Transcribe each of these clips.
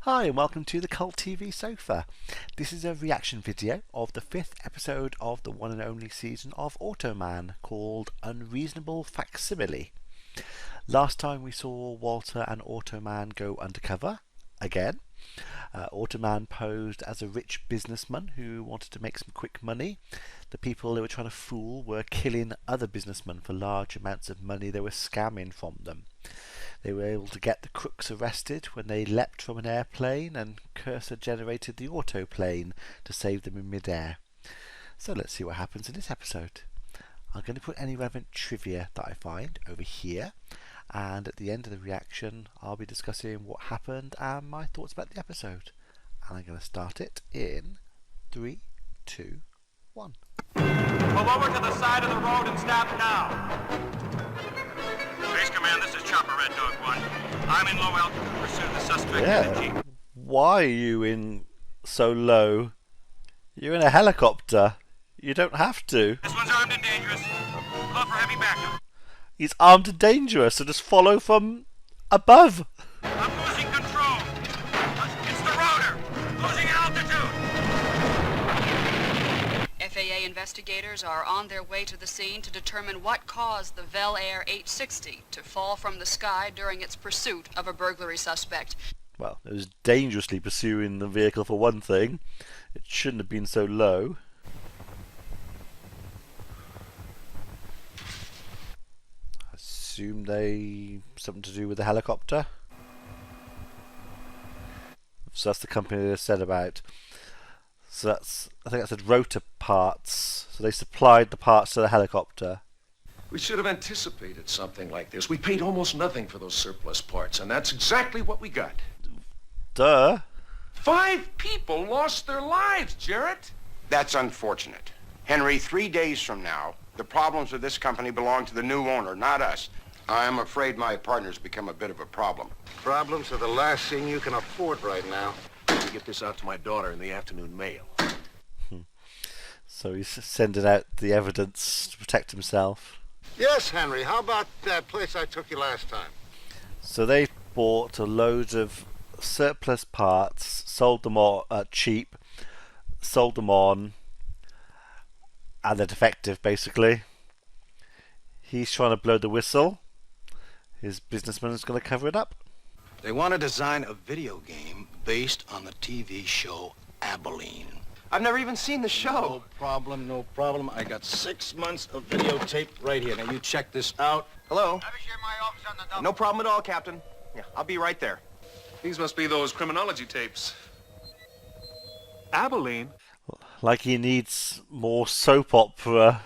Hi and welcome to the Cult TV Sofa. This is a reaction video of the 5th episode of the one and only season of Automan called Unreasonable Facsimilie. Last time we saw Walter and Automan go undercover again. Automan posed as a rich businessman who wanted to make some quick money. The people they were trying to fool were killing other businessmen for large amounts of money they were scamming from them. They were able to get the crooks arrested when they leapt from an airplane, and Cursor generated the autoplane to save them in midair. So let's see what happens in this episode. I'm going to put any relevant trivia that I find over here, and at the end of the reaction I'll be discussing what happened and my thoughts about the episode. And I'm going to start it in 3, 2, 1. Pull over to the side of the road and stop now. Base Command, this is Chopper Red Dog 1. I'm in low altitude to pursue the suspect in a Jeep. Why are you in so low? You're in a helicopter. You don't have to. This one's armed and dangerous. Call for heavy backup. He's armed and dangerous, so just follow from above. I'm losing control. It's the rotor. Losing altitude. FAA investigators are on their way to the scene to determine what caused the Bel Air 860 to fall from the sky during its pursuit of a burglary suspect. Well, it was dangerously pursuing the vehicle for one thing. It shouldn't have been so low. I assume something to do with the helicopter. So that's the company they said about. So I think that said rotor parts. So they supplied the parts to the helicopter. We should have anticipated something like this. We paid almost nothing for those surplus parts, and that's exactly what we got. Duh. 5 people lost their lives, Jarrett. That's unfortunate. Henry, 3 days from now, the problems with this company belong to the new owner, not us. I'm afraid my partner's become a bit of a problem. Problems are the last thing you can afford right now. Let me get this out to my daughter in the afternoon mail. So he's sending out the evidence to protect himself. Yes, Henry, how about that place I took you last time? So they bought a load of surplus parts, sold them all cheap, sold them on, and they're defective basically. He's trying to blow the whistle. His businessman is going to cover it up. They want to design a video game based on the TV show Abilene. I've never even seen the show. No problem. I got 6 months of videotape right here. Now you check this out. Hello? Have you my office on the double? No problem at all, Captain. Yeah, I'll be right there. These must be those criminology tapes. Abilene? Like he needs more soap opera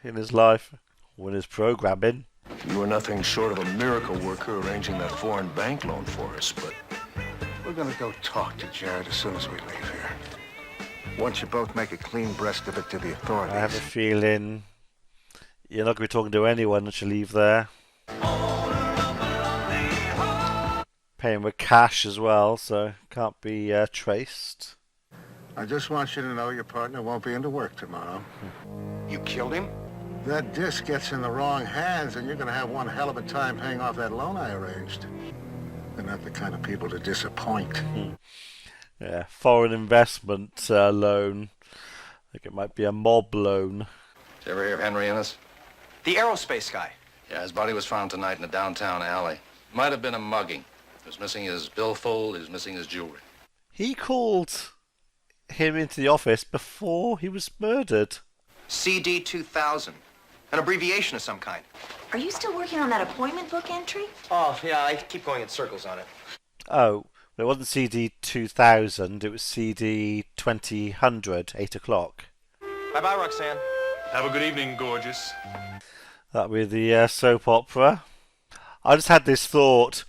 in his life, or in his programming. You were nothing short of a miracle worker arranging that foreign bank loan for us, but We're gonna go talk to Jared as soon as we leave here. Once you both make a clean breast of it to the authorities. I have a feeling you're not going to be talking to anyone once you leave there. Paying with cash as well, so can't be traced. I just want you to know your partner won't be into work tomorrow. You killed him? That disc gets in the wrong hands and you're gonna have one hell of a time paying off that loan I arranged. They're not the kind of people to disappoint. Yeah, foreign investment loan. I think it might be a mob loan. Did you ever hear of Henry Innes? The aerospace guy. Yeah, his body was found tonight in a downtown alley. Might have been a mugging. He was missing his billfold, he was missing his jewelry. He called him into the office before he was murdered. CD 2000. An abbreviation of some kind. Are you still working on that appointment book entry? Oh, yeah, I keep going in circles on it. Oh, it wasn't CD 2000, it was CD 2000, 8 o'clock. Bye-bye, Roxanne. have a good evening, gorgeous. That'd be the soap opera. I just had this thought.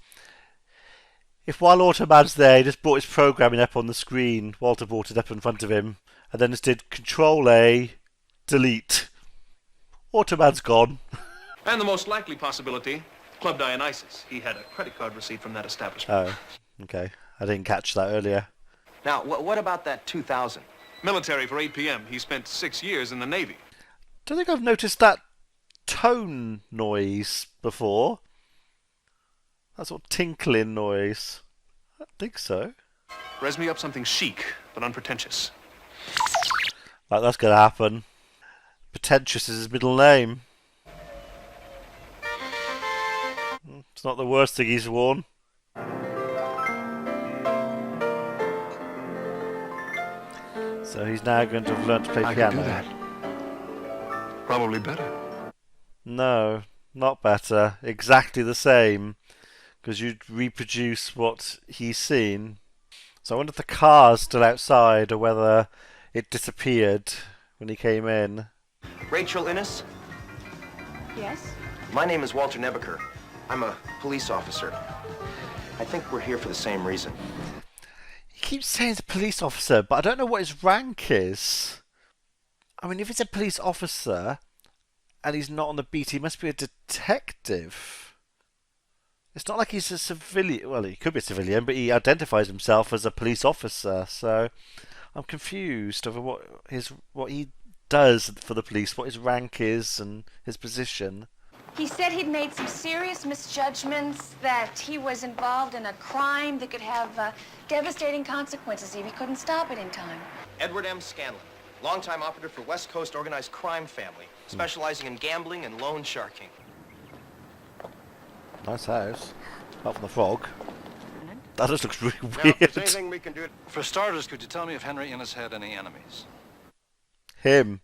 If while Automan's there, he just brought his programming up on the screen, Walter brought it up in front of him, and then just did Control-A, delete. Automan's gone. And the most likely possibility, Club Dionysus. He had a credit card receipt from that establishment. Oh, okay. I didn't catch that earlier. Now, what about that 2000? Military for 8 p.m. He spent 6 years in the Navy. Don't think I've noticed that tone noise before. That sort of tinkling noise. I don't think so. Res me up something chic, but unpretentious. Like, that's going to happen. Pretentious is his middle name. It's not the worst thing he's worn. So he's now going to have learned to play I piano. could do that. Probably better. No, not better. Exactly the same. Because you'd reproduce what he's seen. So I wonder if the car's still outside or whether it disappeared when he came in. Rachel Innes? Yes? My name is Walter Nebaker. I'm a police officer. I think we're here for the same reason. He keeps saying he's a police officer, but I don't know what his rank is. I mean, if he's a police officer and he's not on the beat, he must be a detective. It's not like he's a civilian. Well, he could be a civilian, but he identifies himself as a police officer. So I'm confused over what he does for the police, what his rank is and his position. He said he'd made some serious misjudgments, that he was involved in a crime that could have devastating consequences if he couldn't stop it in time. Edward M. Scanlon, longtime operative for West Coast Organized Crime Family, specializing in gambling and loan sharking. Nice house. Apart from the frog. That just looks really Now, weird. if there's anything we can do... For starters, could you tell me if Henry Innes had any enemies? Him.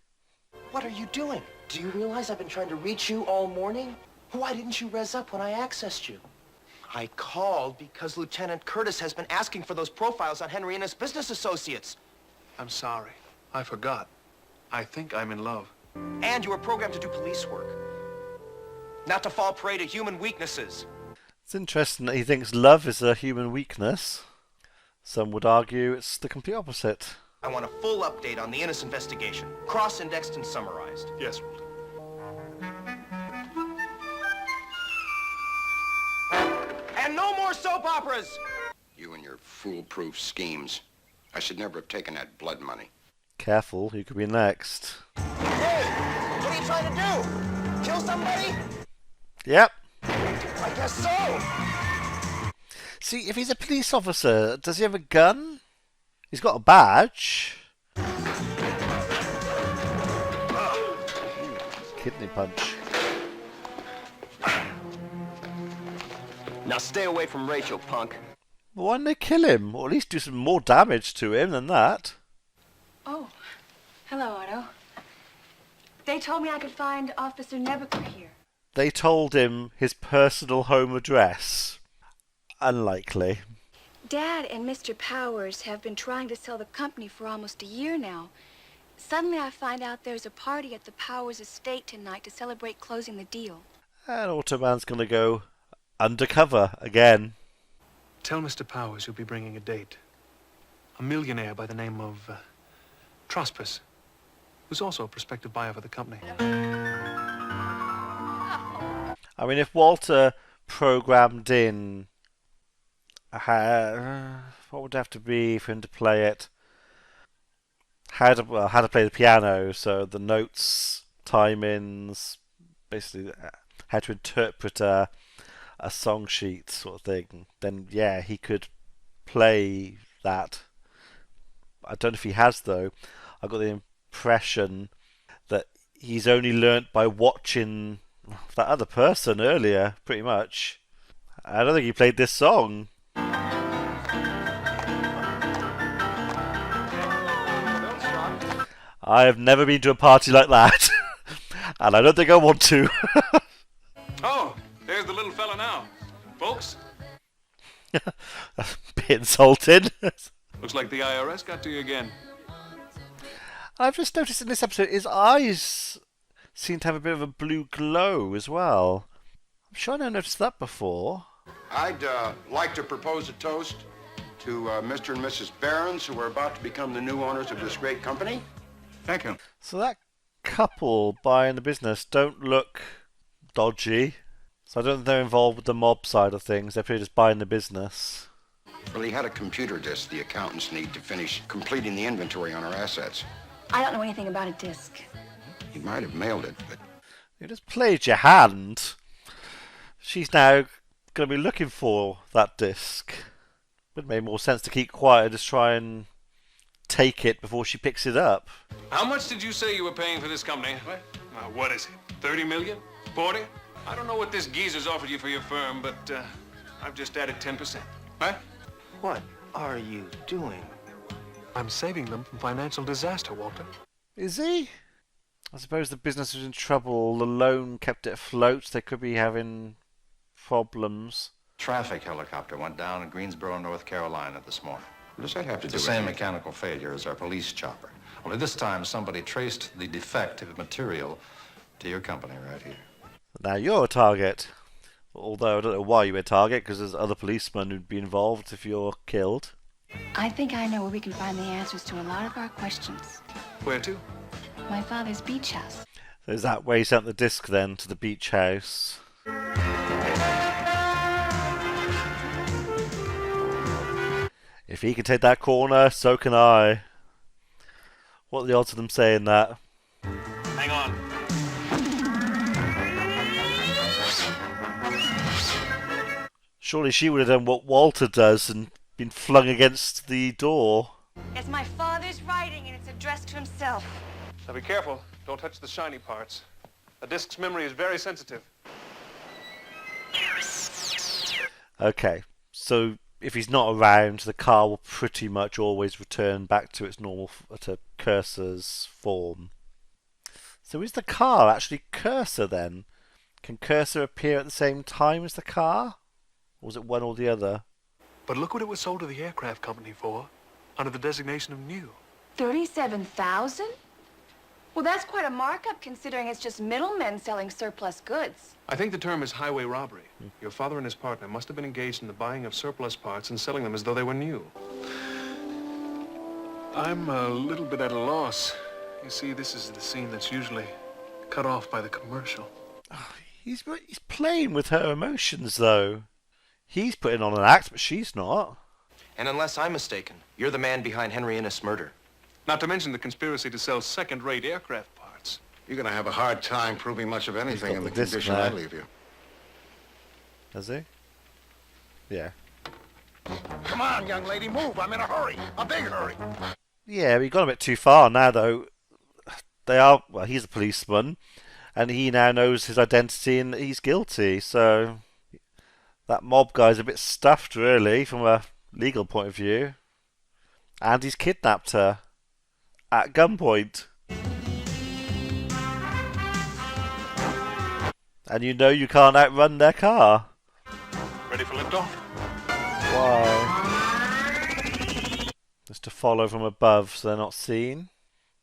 What are you doing? Do you realize I've been trying to reach you all morning? Why didn't you res up when I accessed you? I called because Lieutenant Curtis has been asking for those profiles on Henry Innes' business associates. I'm sorry. I forgot. I think I'm in love. And you were programmed to do police work. Not to fall prey to human weaknesses. It's interesting that he thinks love is a human weakness. Some would argue it's the complete opposite. I want a full update on the Innes investigation, cross-indexed and summarized. Yes, Walter. And no more soap operas! You and your foolproof schemes. I should never have taken that blood money. Careful, who could be next? Hey, what are you trying to do? Kill somebody? Yep. I guess so. See, if he's a police officer, does he have a gun? He's got a badge. Kidney punch. Now stay away from Rachel, punk. Why didn't they kill him? Or at least do some more damage to him than that. Oh, hello, Otto. They told me I could find Officer Nebaker here. They told him his personal home address. Unlikely. Dad and Mr. Powers have been trying to sell the company for almost a year now. Suddenly I find out there's a party at the Powers estate tonight to celebrate closing the deal. And Automan's going to go undercover again. Tell Mr. Powers you'll be bringing a date. A millionaire by the name of Trospus, who's also a prospective buyer for the company. I mean, if Walter programmed in... what would it have to be for him to play it? How to play the piano, so the notes, timings, basically how to interpret a song sheet sort of thing, then yeah, he could play that. I don't know if he has, though. I got the impression that he's only learnt by watching that other person earlier, pretty much. I don't think he played this song. I have never been to a party like that, and I don't think I want to. Oh, there's the little fella now. Folks? A bit insulting. Looks like the IRS got to you again. I've just noticed in this episode his eyes seem to have a bit of a blue glow as well. I'm sure I never noticed that before. I'd like to propose a toast to Mr. and Mrs. Barons, who are about to become the new owners of this great company. Thank you. So that couple buying the business don't look dodgy. So I don't think they're involved with the mob side of things. They're pretty just buying the business. Well, he had a computer disk the accountants need to finish completing the inventory on our assets. I don't know anything about a disc. He might have mailed it, but... You just played your hand. She's now going to be looking for that disc. Would make more sense to keep quiet, just try and take it before she picks it up. How much did you say you were paying for this company? What is it? 30 million? 40? I don't know what this geezer's offered you for your firm, but I've just added 10%. Huh? What are you doing? I'm saving them from financial disaster, Walter. Is he? I suppose the business was in trouble. The loan kept it afloat. They could be having problems. Traffic helicopter went down in Greensboro, North Carolina this morning. What does that have to It's do the with same it? mechanical failure as our police chopper. Only this time somebody traced the defective material to your company right here. Now you're a target. Although I don't know why you're a target, because there's other policemen who'd be involved if you're killed. I think I know where we can find the answers to a lot of our questions. Where to? My father's beach house. So is that where he sent the disc then, to the beach house? If he can take that corner, so can I. What are the odds of them saying that? Hang on. Surely she would have done what Walter does and been flung against the door. It's my father's writing, and it's addressed to himself. Now be careful. Don't touch the shiny parts. A disk's memory is very sensitive. Okay, so if he's not around, the car will pretty much always return back to its normal, to Cursor's form. So is the car actually Cursor then? Can Cursor appear at the same time as the car? Or was it one or the other? But look what it was sold to the aircraft company for, under the designation of new. 37,000? Well, that's quite a markup considering it's just middlemen selling surplus goods. I think the term is highway robbery. Your father and his partner must have been engaged in the buying of surplus parts and selling them as though they were new. I'm a little bit at a loss. You see, this is the scene that's usually cut off by the commercial. He's playing with her emotions, though. He's putting on an act, but she's not. And unless I'm mistaken, you're the man behind Henry Innes' murder. Not to mention the conspiracy to sell second-rate aircraft parts. You're going to have a hard time proving much of anything in the condition I leave you. Does he? Yeah. Come on, young lady, move. I'm in a hurry. A big hurry. Yeah, we've gone a bit too far now, though. Well, he's a policeman, and he now knows his identity and he's guilty, so that mob guy's a bit stuffed, really, from a legal point of view. And he's kidnapped her at gunpoint. And you know you can't outrun their car. Ready for liftoff? Why? Just to follow from above so they're not seen.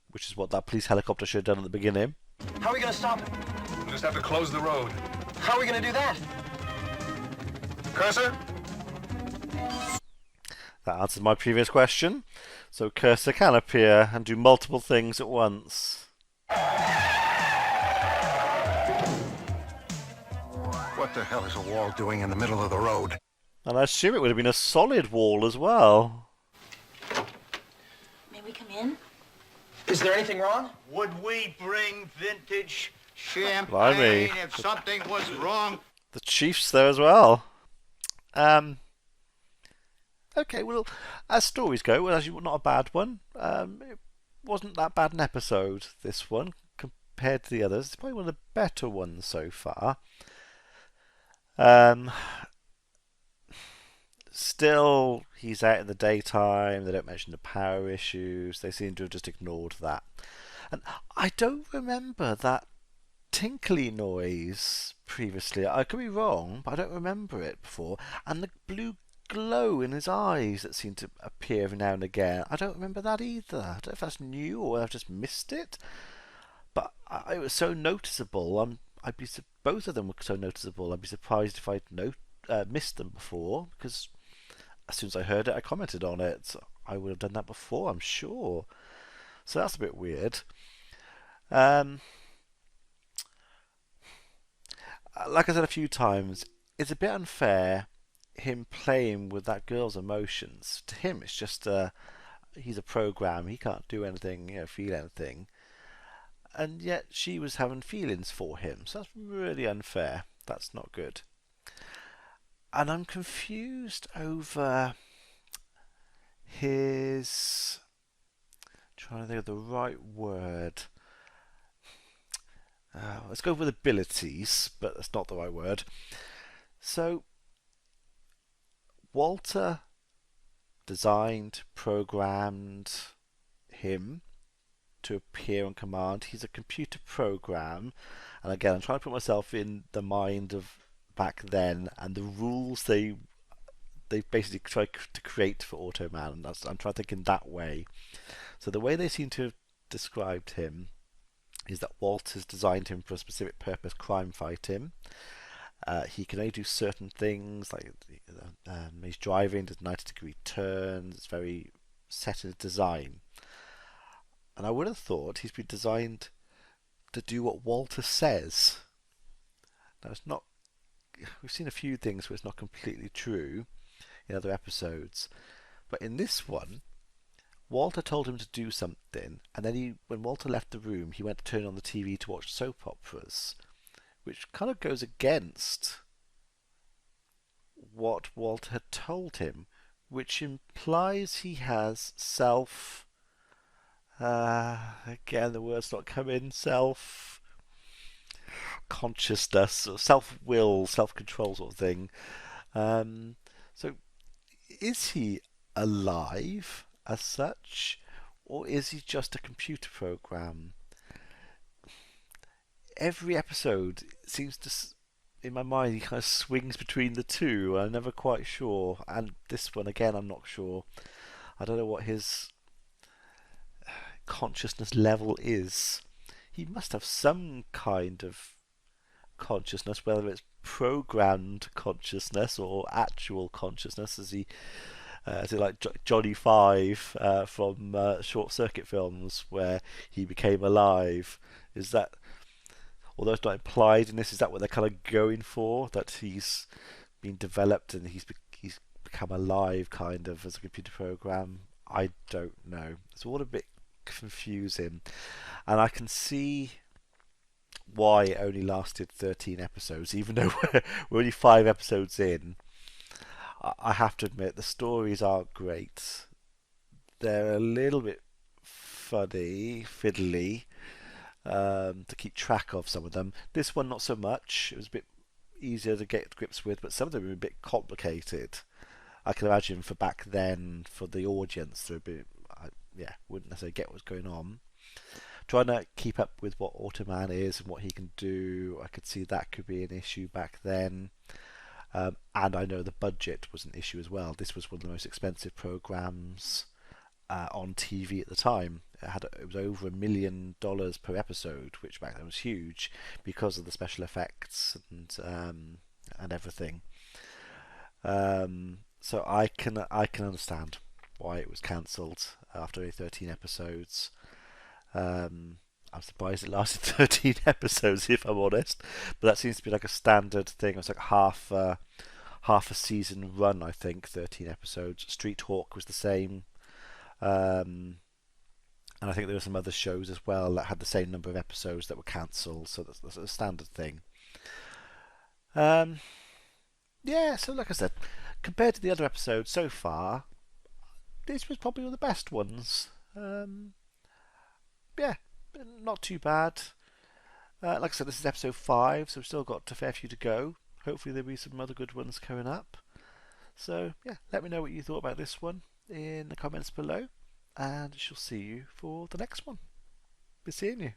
Which is what that police helicopter should have done at the beginning. How are we going to stop it? We'll just have to close the road. How are we going to do that? Cursor? That answers my previous question. So Cursor can appear and do multiple things at once. What the hell is a wall doing in the middle of the road? And I assume it would have been a solid wall as well. May we come in? Is there anything wrong? Would we bring vintage champagne Blimey. if something was wrong? The chief's there as well. Okay, well, as stories go, well, actually not a bad one. It wasn't that bad an episode, this one, compared to the others. It's probably one of the better ones so far. Still, he's out in the daytime. They don't mention the power issues. They seem to have just ignored that. And I don't remember that tinkly noise previously. I could be wrong, but I don't remember it before. And the blue glow in his eyes that seemed to appear every now and again. I don't remember that either. I don't know if that's new or I've just missed it. But it was so noticeable. Both of them were so noticeable. I'd be surprised if I'd missed them before, because as soon as I heard it, I commented on it. So I would have done that before, I'm sure. So that's a bit weird. Like I said a few times, it's a bit unfair him playing with that girl's emotions. To him, it's just he's a program. He can't do anything, feel anything. And yet she was having feelings for him. So that's really unfair. That's not good. And I'm confused over his... trying to think of the right word. Let's go with abilities, but that's not the right word. So, Walter designed, programmed him to appear on command. He's a computer program, and again, I'm trying to put myself in the mind of back then and the rules they basically tried to create for Automan. And I'm trying to think in that way. So the way they seem to have described him is that Walter's designed him for a specific purpose, crime fighting. He can only do certain things, like he's driving, does 90-degree turns, it's very set in his design. And I would have thought he's been designed to do what Walter says. Now, it's not. We've seen a few things where it's not completely true in other episodes, but in this one, Walter told him to do something, and then when Walter left the room, he went to turn on the TV to watch soap operas, which kind of goes against what Walter had told him, which implies he has again the word's not coming, self-consciousness, or self-will, self-control sort of thing. So is he alive as such, or is he just a computer program? Every episode seems to, in my mind, he kind of swings between the two. I'm never quite sure, and this one again, I'm not sure. I don't know what his consciousness level is. He must have some kind of consciousness, whether it's programmed consciousness or actual consciousness. Is he like Johnny Five from Short Circuit films, where he became alive? Is that, although it's not implied in this, is that what they're kind of going for? That he's been developed and he's become alive, kind of, as a computer program? I don't know. It's all a bit confusing, and I can see why it only lasted 13 episodes, even though we're only 5 episodes in. I have to admit, the stories are great. They're a little bit funny, fiddly, to keep track of some of them. This one, not so much. It was a bit easier to get to grips with, but some of them were a bit complicated. I can imagine for back then, for the audience, they're a bit, wouldn't necessarily get what's going on. Trying to keep up with what Automan is and what he can do, I could see that could be an issue back then. And I know the budget was an issue as well. This was one of the most expensive programs on TV at the time. It was over $1 million per episode, which back then was huge because of the special effects and everything. So I can understand why it was cancelled after only 13 episodes. I'm surprised it lasted 13 episodes, if I'm honest, but that seems to be like a standard thing. It was like half a season run, I think. 13 episodes. Street Hawk was the same, and I think there were some other shows as well that had the same number of episodes that were cancelled. So that's a standard thing. So like I said, compared to the other episodes so far, this was probably one of the best ones. Not too bad. Like I said, this is episode 5, so we've still got a fair few to go. Hopefully there'll be some other good ones coming up. So let me know what you thought about this one in the comments below, and I shall see you for the next one. Be seeing you.